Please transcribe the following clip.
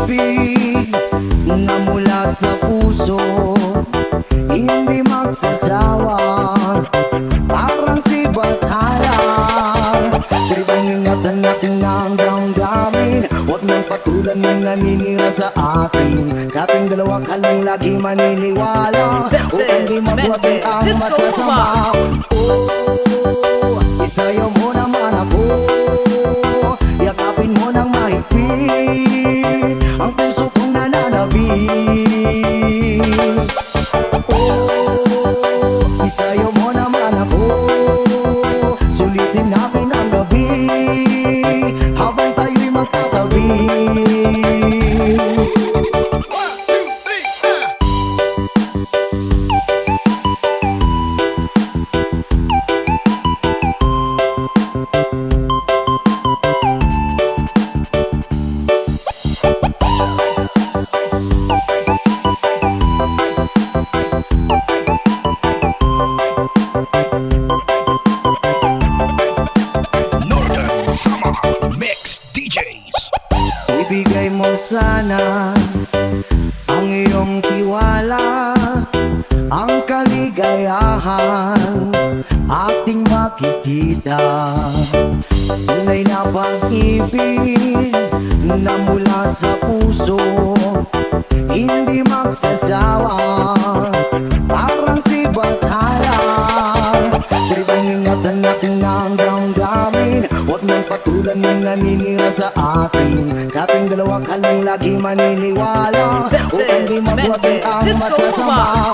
pag-ibig na mula sa puso, hindi magsasawa, parang si Bathala. Tribang ingatan natin ang damdamin, huwag nang patulan ng naninira sa atin. Sa ating dalawa ka lang lagi maniniwala, upang di mabuti ang masasama. Oh, isayaw mo naman ako, yakapin mo ng mahigpit ang puso kong nananabik. Oh, isayaw mo naman ako, sulitin natin ang gabi habang tayo'y magkatabi. Ibigay mo sana ang iyong tiwala, ang kaligayahan ating makikita. Tunay na pag-ibig na mula sa puso, hindi magsasawa, parang si Bathala. Tribang ingatan natin ang damdamin, huwag nang patulan ng naninira sa atin. Sa ating dalawa ka lang lagi maniniwala, upang di mabuti ang masasama.